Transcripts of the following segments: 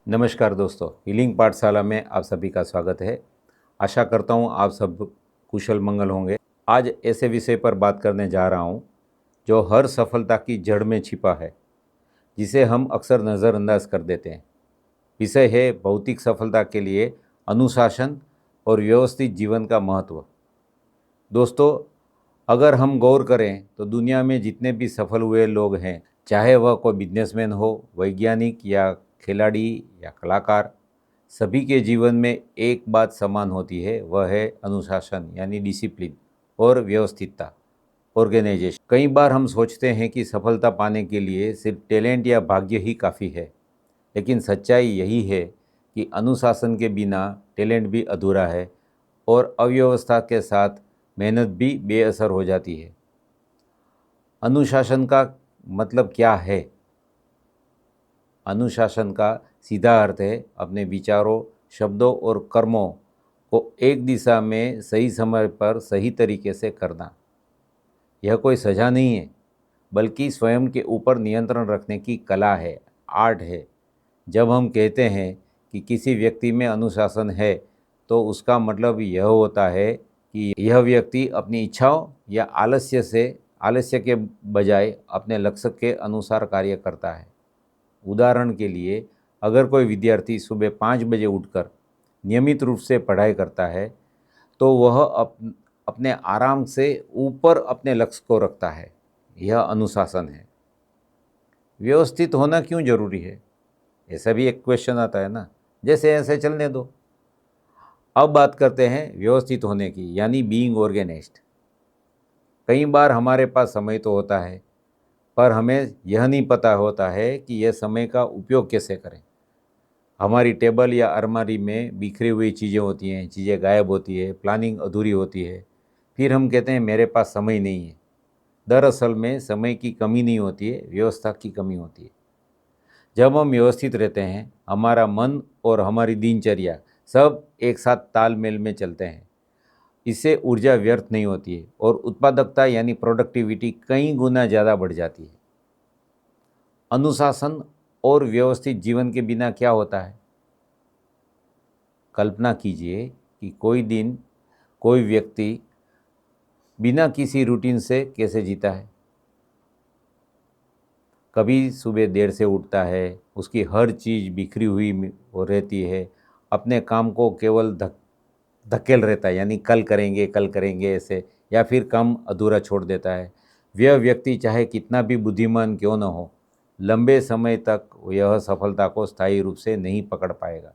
नमस्कार दोस्तों, हीलिंग पाठशाला में आप सभी का स्वागत है। आशा करता हूँ आप सब कुशल मंगल होंगे। आज ऐसे विषय पर बात करने जा रहा हूँ जो हर सफलता की जड़ में छिपा है, जिसे हम अक्सर नज़रअंदाज कर देते हैं। विषय है भौतिक सफलता के लिए अनुशासन और व्यवस्थित जीवन का महत्व। दोस्तों, अगर हम गौर करें तो दुनिया में जितने भी सफल हुए लोग हैं, चाहे वह कोई बिजनेसमैन हो, वैज्ञानिक या खिलाड़ी या कलाकार, सभी के जीवन में एक बात समान होती है, वह है अनुशासन यानी डिसिप्लिन और व्यवस्थितता, ऑर्गेनाइजेशन। कई बार हम सोचते हैं कि सफलता पाने के लिए सिर्फ टैलेंट या भाग्य ही काफ़ी है, लेकिन सच्चाई यही है कि अनुशासन के बिना टैलेंट भी अधूरा है और अव्यवस्था के साथ मेहनत भी बेअसर हो जाती है। अनुशासन का मतलब क्या है? अनुशासन का सीधा अर्थ है अपने विचारों, शब्दों और कर्मों को एक दिशा में सही समय पर सही तरीके से करना। यह कोई सज़ा नहीं है, बल्कि स्वयं के ऊपर नियंत्रण रखने की कला है, आर्ट है। जब हम कहते हैं कि किसी व्यक्ति में अनुशासन है, तो उसका मतलब यह होता है कि यह व्यक्ति अपनी इच्छाओं या आलस्य के बजाय अपने लक्ष्य के अनुसार कार्य करता है। उदाहरण के लिए, अगर कोई विद्यार्थी सुबह 5 बजे उठकर नियमित रूप से पढ़ाई करता है, तो वह अपने आराम से ऊपर अपने लक्ष्य को रखता है। यह अनुशासन है। व्यवस्थित होना क्यों जरूरी है? ऐसा भी एक क्वेश्चन आता है ना। जैसे ऐसे चलने दो। अब बात करते हैं व्यवस्थित होने की, यानी बीइंग ऑर्गेनाइज्ड। कई बार हमारे पास समय तो होता है, पर हमें यह नहीं पता होता है कि यह समय का उपयोग कैसे करें। हमारी टेबल या अलमारी में बिखरी हुई चीज़ें होती हैं, चीज़ें गायब होती है, प्लानिंग अधूरी होती है। फिर हम कहते हैं मेरे पास समय नहीं है। दरअसल में समय की कमी नहीं होती है, व्यवस्था की कमी होती है। जब हम व्यवस्थित रहते हैं, हमारा मन और हमारी दिनचर्या सब एक साथ तालमेल में चलते हैं। इससे ऊर्जा व्यर्थ नहीं होती है और उत्पादकता यानी प्रोडक्टिविटी कई गुना ज़्यादा बढ़ जाती है। अनुशासन और व्यवस्थित जीवन के बिना क्या होता है? कल्पना कीजिए कि कोई दिन कोई व्यक्ति बिना किसी रूटीन से कैसे जीता है। कभी सुबह देर से उठता है, उसकी हर चीज़ बिखरी हुई हो रहती है, अपने काम को केवल धकेल रहता है, यानी कल करेंगे ऐसे, या फिर काम अधूरा छोड़ देता है। वह व्यक्ति चाहे कितना भी बुद्धिमान क्यों न हो, लंबे समय तक यह सफलता को स्थायी रूप से नहीं पकड़ पाएगा,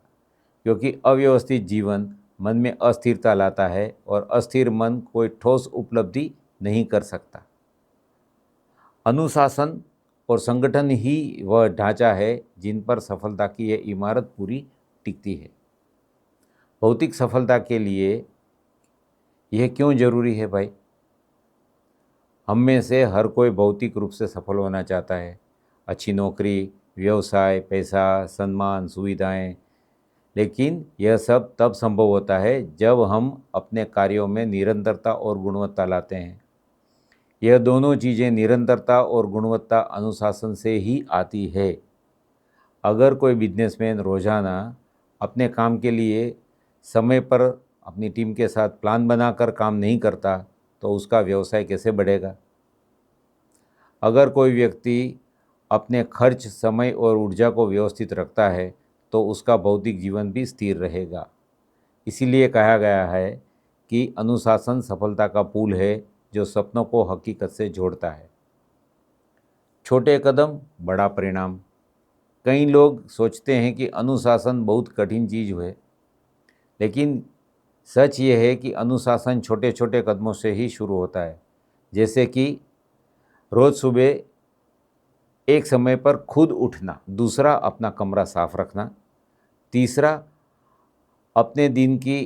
क्योंकि अव्यवस्थित जीवन मन में अस्थिरता लाता है और अस्थिर मन कोई ठोस उपलब्धि नहीं कर सकता। अनुशासन और संगठन ही वह ढांचा है जिन पर सफलता की यह इमारत पूरी टिकती है। भौतिक सफलता के लिए यह क्यों जरूरी है भाई? हम में से हर कोई भौतिक रूप से सफल होना चाहता है। अच्छी नौकरी, व्यवसाय, पैसा, सम्मान, सुविधाएं। लेकिन यह सब तब संभव होता है जब हम अपने कार्यों में निरंतरता और गुणवत्ता लाते हैं। यह दोनों चीज़ें, निरंतरता और गुणवत्ता, अनुशासन से ही आती है। अगर कोई बिजनेसमैन रोज़ाना अपने काम के लिए समय पर अपनी टीम के साथ प्लान बनाकर काम नहीं करता, तो उसका व्यवसाय कैसे बढ़ेगा? अगर कोई व्यक्ति अपने खर्च, समय और ऊर्जा को व्यवस्थित रखता है, तो उसका भौतिक जीवन भी स्थिर रहेगा। इसीलिए कहा गया है कि अनुशासन सफलता का पुल है जो सपनों को हकीकत से जोड़ता है। छोटे कदम, बड़ा परिणाम। कई लोग सोचते हैं कि अनुशासन बहुत कठिन चीज़ है, लेकिन सच ये है कि अनुशासन छोटे छोटे कदमों से ही शुरू होता है। जैसे कि रोज़ सुबह एक समय पर खुद उठना, दूसरा अपना कमरा साफ रखना, तीसरा अपने दिन की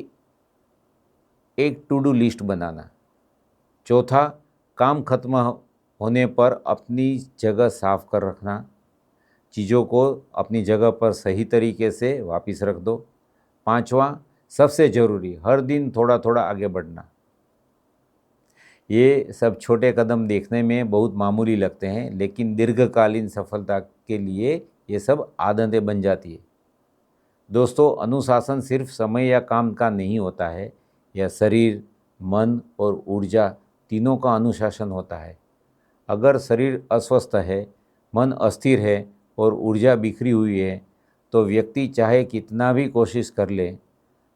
एक टू डू लिस्ट बनाना, चौथा काम खत्म होने पर अपनी जगह साफ कर रखना, चीज़ों को अपनी जगह पर सही तरीके से वापस रख दो, पांचवा सबसे ज़रूरी, हर दिन थोड़ा थोड़ा आगे बढ़ना। ये सब छोटे कदम देखने में बहुत मामूली लगते हैं, लेकिन दीर्घकालीन सफलता के लिए ये सब आदतें बन जाती है। दोस्तों, अनुशासन सिर्फ समय या काम का नहीं होता है, यह शरीर, मन और ऊर्जा तीनों का अनुशासन होता है। अगर शरीर अस्वस्थ है, मन अस्थिर है और ऊर्जा बिखरी हुई है, तो व्यक्ति चाहे कितना भी कोशिश कर ले,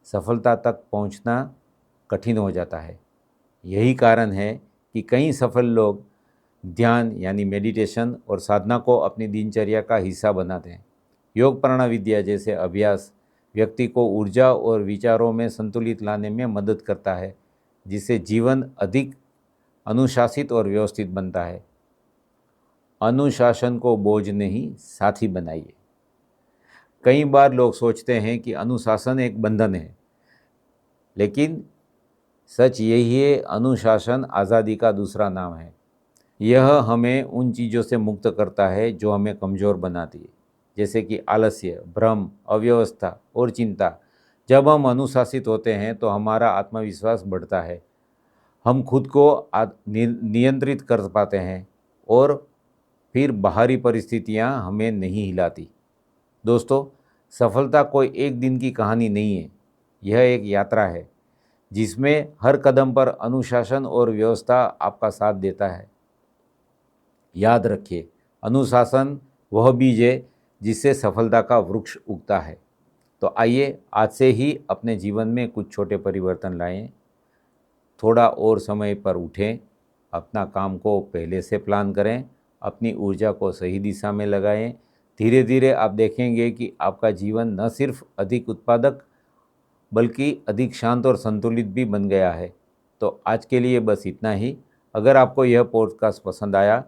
सफलता तक पहुंचना कठिन हो जाता है। यही कारण है कि कई सफल लोग ध्यान यानी मेडिटेशन और साधना को अपनी दिनचर्या का हिस्सा बनाते हैं। योग प्राणायाम विद्या जैसे अभ्यास व्यक्ति को ऊर्जा और विचारों में संतुलित लाने में मदद करता है, जिससे जीवन अधिक अनुशासित और व्यवस्थित बनता है। अनुशासन को बोझ नहीं, साथी बनाइए। कई बार लोग सोचते हैं कि अनुशासन एक बंधन है, लेकिन सच यही है, अनुशासन आज़ादी का दूसरा नाम है। यह हमें उन चीज़ों से मुक्त करता है जो हमें कमज़ोर बनाती है, जैसे कि आलस्य, भ्रम, अव्यवस्था और चिंता। जब हम अनुशासित होते हैं तो हमारा आत्मविश्वास बढ़ता है, हम खुद को नियंत्रित कर पाते हैं और फिर बाहरी परिस्थितियां हमें नहीं हिलाती। दोस्तों, सफलता कोई एक दिन की कहानी नहीं है, यह एक यात्रा है जिसमें हर कदम पर अनुशासन और व्यवस्था आपका साथ देता है। याद रखिए, अनुशासन वह बीज है जिससे सफलता का वृक्ष उगता है। तो आइए आज से ही अपने जीवन में कुछ छोटे परिवर्तन लाएं। थोड़ा और समय पर उठें, अपना काम को पहले से प्लान करें, अपनी ऊर्जा को सही दिशा में लगाएं। धीरे धीरे आप देखेंगे कि आपका जीवन न सिर्फ अधिक उत्पादक बल्कि अधिक शांत और संतुलित भी बन गया है। तो आज के लिए बस इतना ही। अगर आपको यह पॉडकास्ट पसंद आया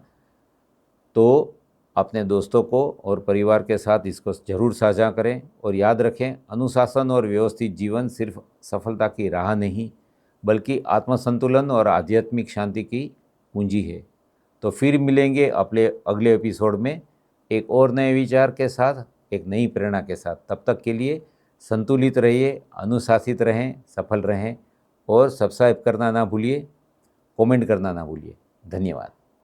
तो अपने दोस्तों को और परिवार के साथ इसको ज़रूर साझा करें। और याद रखें, अनुशासन और व्यवस्थित जीवन सिर्फ सफलता की राह नहीं, बल्कि आत्मसंतुलन और आध्यात्मिक शांति की पूंजी है। तो फिर मिलेंगे अपने अगले एपिसोड में एक और नए विचार के साथ, एक नई प्रेरणा के साथ। तब तक के लिए संतुलित रहिए, अनुशासित रहें, सफल रहें और सब्सक्राइब करना ना भूलिए, कमेंट करना ना भूलिए। धन्यवाद।